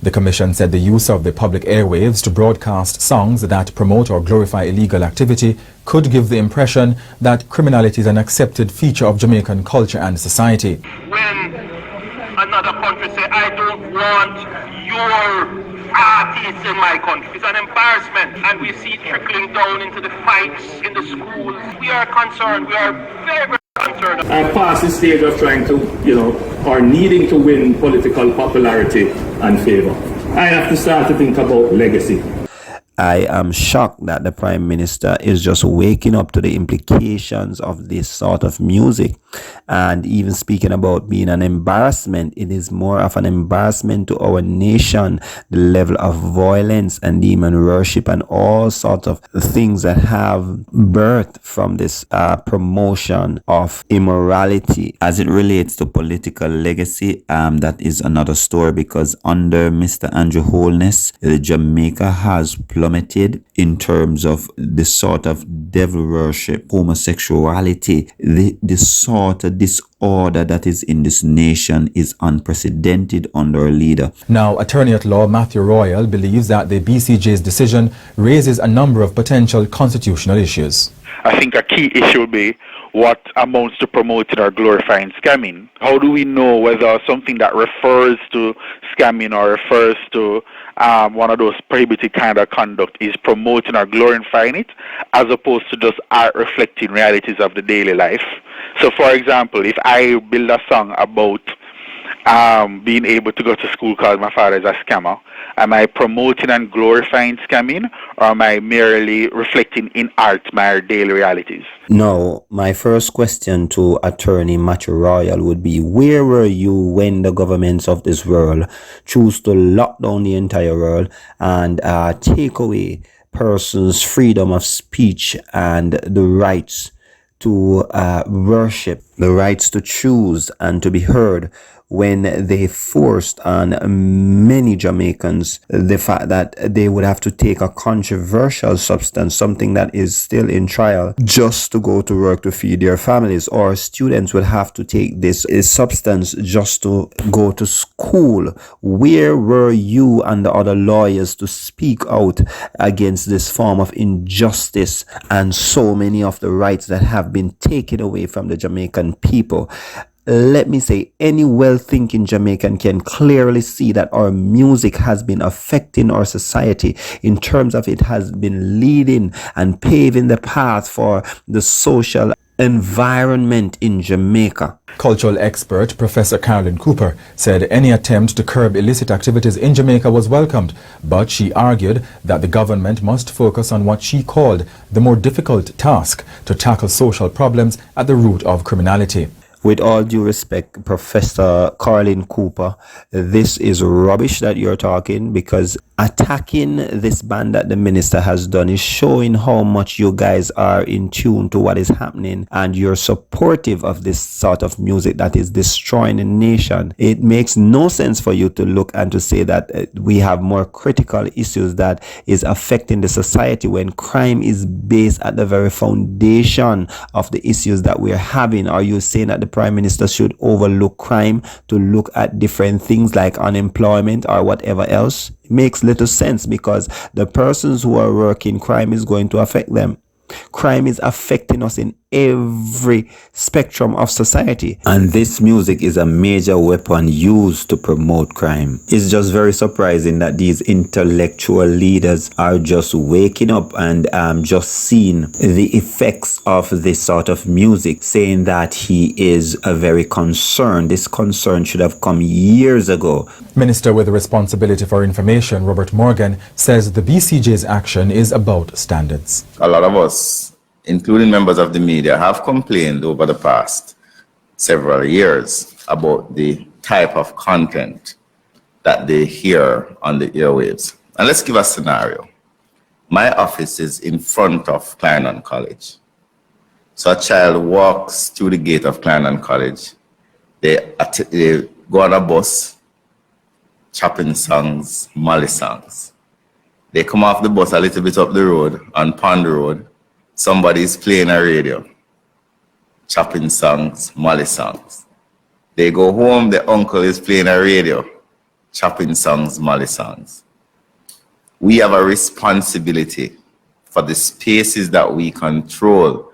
The Commission said the use of the public airwaves to broadcast songs that promote or glorify illegal activity could give the impression that criminality is an accepted feature of Jamaican culture and society. When another country say, I don't want your artists in my country, it's an embarrassment, and we see it trickling down into the fights in the schools. We are concerned, we are very, very concerned. I past the stage of trying to, or needing to win political popularity and favor. I have to start to think about legacy. I am shocked that the Prime Minister is just waking up to the implications of this sort of music. And even speaking about being an embarrassment, it is more of an embarrassment to our nation, the level of violence and demon worship and all sorts of things that have birthed from this promotion of immorality. As it relates to political legacy, that is another story, because under Mr. Andrew Holness, Jamaica has plummeted in terms of the sort of devil worship, homosexuality, the sort of disorder that is in this nation is unprecedented under a leader. Now, Attorney at Law Matthew Royal believes that the BCJ's decision raises a number of potential constitutional issues. I think a key issue will be what amounts to promoting or glorifying scamming. How do we know whether something that refers to scamming or refers to one of those prohibited kind of conduct is promoting or glorifying it, as opposed to just art reflecting realities of the daily life? So, for example, if I build a song about being able to go to school because my father is a scammer, am I promoting and glorifying scamming, or am I merely reflecting in art my daily realities? Now, my first question to Attorney Matthew Royal would be, where were you when the governments of this world choose to lock down the entire world and take away persons' freedom of speech and the rights to worship, the rights to choose and to be heard, when they forced on many Jamaicans the fact that they would have to take a controversial substance, something that is still in trial, just to go to work to feed their families, or students would have to take this substance just to go to school. Where were you and the other lawyers to speak out against this form of injustice and so many of the rights that have been taken away from the Jamaican people? Let me say, any well-thinking Jamaican can clearly see that our music has been affecting our society in terms of it has been leading and paving the path for the social environment in Jamaica. Cultural expert Professor Carolyn Cooper said any attempt to curb illicit activities in Jamaica was welcomed, but she argued that the government must focus on what she called the more difficult task to tackle social problems at the root of criminality. With all due respect, Professor Carolyn Cooper, this is rubbish that you're talking, because attacking this ban that the minister has done is showing how much you guys are in tune to what is happening and you're supportive of this sort of music that is destroying the nation. It makes no sense for you to look and to say that we have more critical issues that is affecting the society when crime is based at the very foundation of the issues that we're having. Are you saying that the Prime Minister should overlook crime to look at different things like unemployment or whatever else? It makes little sense, because the persons who are working, crime is going to affect them. Crime is affecting us in every spectrum of society, and this music is a major weapon used to promote crime. It's just very surprising that these intellectual leaders are just waking up and just seeing the effects of this sort of music, saying that he is very concerned. This concern should have come years ago. Minister with the responsibility for information, Robert Morgan, says the BCJ's action is about standards. A lot of us, including members of the media, have complained over the past several years about the type of content that they hear on the airwaves. And let's give a scenario. My office is in front of Clarendon College. So a child walks through the gate of Clarendon College. They go on a bus, chopping songs, Molly songs. They come off the bus a little bit up the road, on Pond Road. Somebody's playing a radio, chopping songs, Molly songs. They go home, the uncle is playing a radio, chopping songs, Molly songs. We have a responsibility for the spaces that we control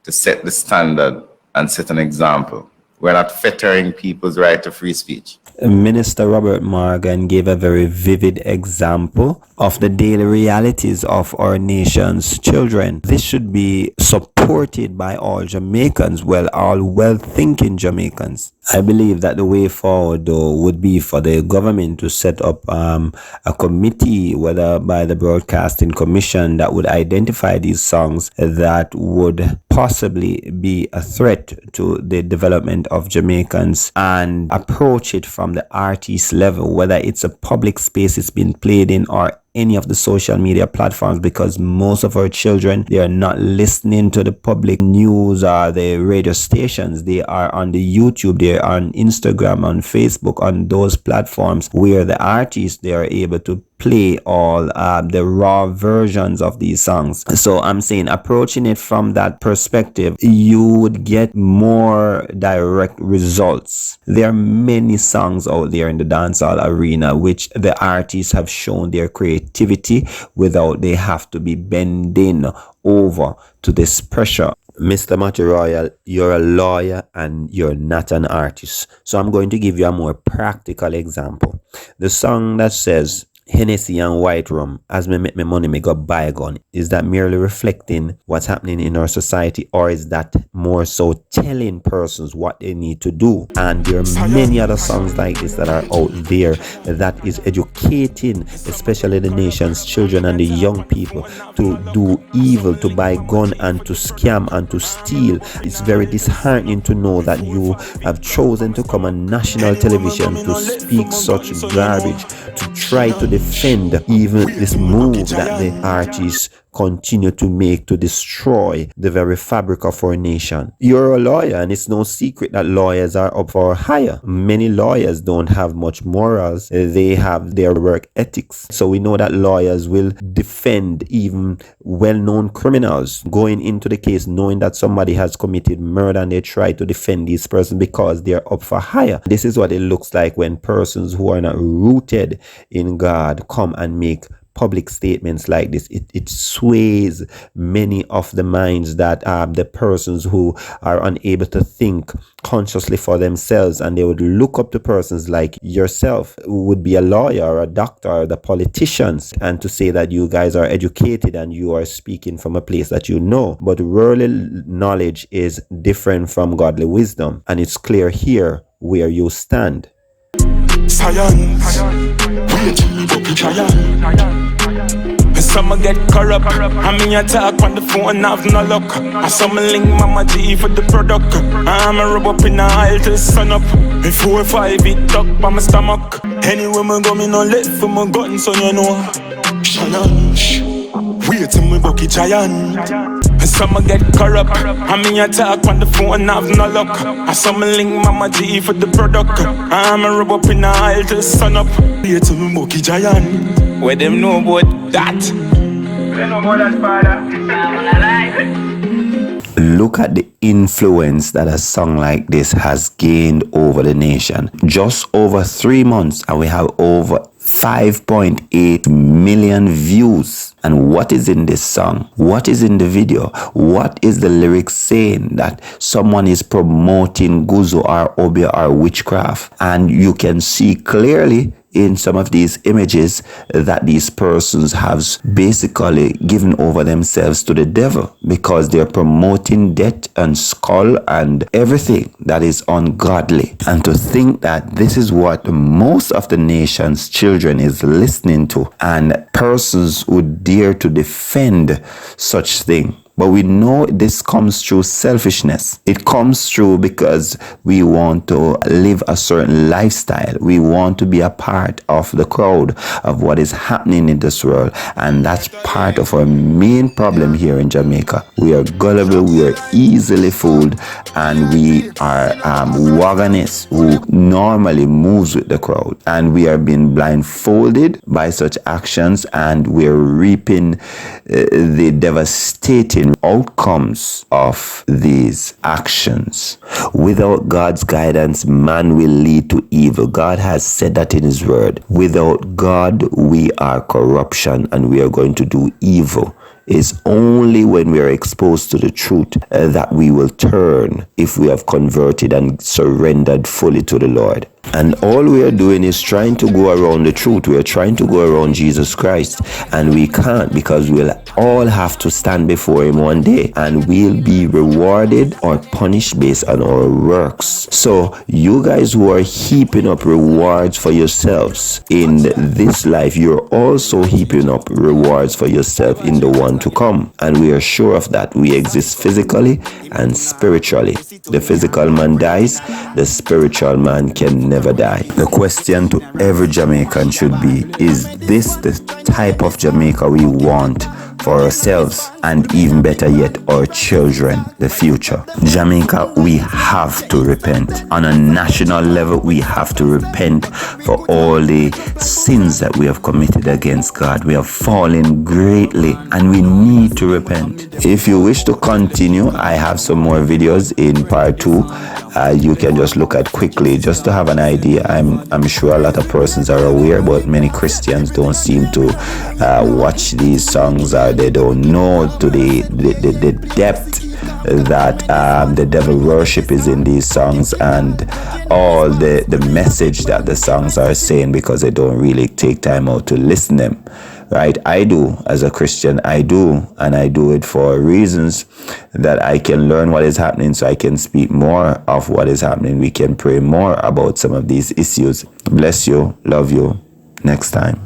to set the standard and set an example. We're not fettering people's right to free speech. Minister Robert Morgan gave a very vivid example of the daily realities of our nation's children. This should be supported by all Jamaicans, all well-thinking Jamaicans. I believe that the way forward, though, would be for the government to set up a committee, whether by the Broadcasting Commission, that would identify these songs that would possibly be a threat to the development of Jamaicans and approach it from the artist level, whether it's a public space it's been played in or any of the social media platforms, because most of our children, they are not listening to the public news or the radio stations. They are on the YouTube, they are on Instagram, on Facebook, on those platforms where the artists, they are able to play all the raw versions of these songs. So I'm saying, approaching it from that perspective, you would get more direct results. There are many songs out there in the dancehall arena which the artists have shown their creativity without they have to be bending over to this pressure. Mr. Matty Royal, you're a lawyer and you're not an artist. So I'm going to give you a more practical example. The song that says, Hennessy and white rum, as me make me money, me go buy a gun. Is that merely reflecting what's happening in our society, or is that more so telling persons what they need to do? And there are many other songs like this that are out there that is educating, especially the nation's children and the young people, to do evil, to buy gun and to scam and to steal. It's very disheartening to know that you have chosen to come on national television to speak such garbage, to try to defend even this move that the artists continue to make to destroy the very fabric of our nation. You're a lawyer, and it's no secret that lawyers are up for hire. Many lawyers don't have much morals. They have their work ethics. So we know that lawyers will defend even well-known criminals going into the case knowing that somebody has committed murder, and they try to defend these persons because they're up for hire. This is what it looks like when persons who are not rooted in God come and make public statements like this. It sways many of the minds that the persons who are unable to think consciously for themselves, and they would look up to persons like yourself, who would be a lawyer or a doctor or the politicians, and to say that you guys are educated and you are speaking from a place that you know. But worldly knowledge is different from godly wisdom, and it's clear here where you stand. Science, wait, science. Some get corrupt, I mean I talk on the phone, have no luck. I some link Mama G for the product. I'm a rub up in the aisle till sun up. Me 4 or 5 it tuck by my stomach. Anywhere me go, me no left for my gun, so you know. Challenge, wait till me bucky giant. Some get corrupt, I mean I talk on the phone, have no luck. I some link Mama G for the product. I'm a rub up in the aisle till sun up. Wait till me bucky giant. Where them know about that? Look at the influence that a song like this has gained over the nation. Just over 3 months, and we have over 5.8 million views. And what is in this song? What is in the video? What is the lyrics saying? That someone is promoting guzo or obia or witchcraft. And you can see clearly in some of these images that these persons have basically given over themselves to the devil, because they're promoting death and skull and everything that is ungodly. And to think that this is what most of the nation's children is listening to, and persons would dare to defend such thing. But we know this comes through selfishness. It comes through because we want to live a certain lifestyle. We want to be a part of the crowd of what is happening in this world. And that's part of our main problem here in Jamaica. We are gullible, we are easily fooled, and we are wagonists who normally moves with the crowd. And we are being blindfolded by such actions, and we're reaping the devastating and outcomes of these actions. Without God's guidance, man will lead to evil. God has said that in his word. Without God, we are corruption and we are going to do evil. It's only when we are exposed to the truth that we will turn, if we have converted and surrendered fully to the Lord. And all we are doing is trying to go around the truth. We are trying to go around Jesus Christ, and we can't, because we'll all have to stand before him one day, and we'll be rewarded or punished based on our works. So you guys who are heaping up rewards for yourselves in this life, you're also heaping up rewards for yourself in the one to come. And we are sure of that. We exist physically and spiritually. The physical man dies, the spiritual man can never die. The question to every Jamaican should be, is this the type of Jamaica we want for ourselves, and even better yet, our children, the future? Jamaica, we have to repent. On a national level, we have to repent for all the sins that we have committed against God. We have fallen greatly, and we need to repent. If you wish to continue, I have some more videos in part 2. You can just look at quickly just to have an idea. I'm sure a lot of persons are aware, but many Christians don't seem to watch these songs, or they don't know to the depth that the devil worship is in these songs, and all the message that the songs are saying, because they don't really take time out to listen them. Right? I do, as a Christian, I do, and I do it for reasons that I can learn what is happening, so I can speak more of what is happening. We can pray more about some of these issues. Bless you, love you. Next time.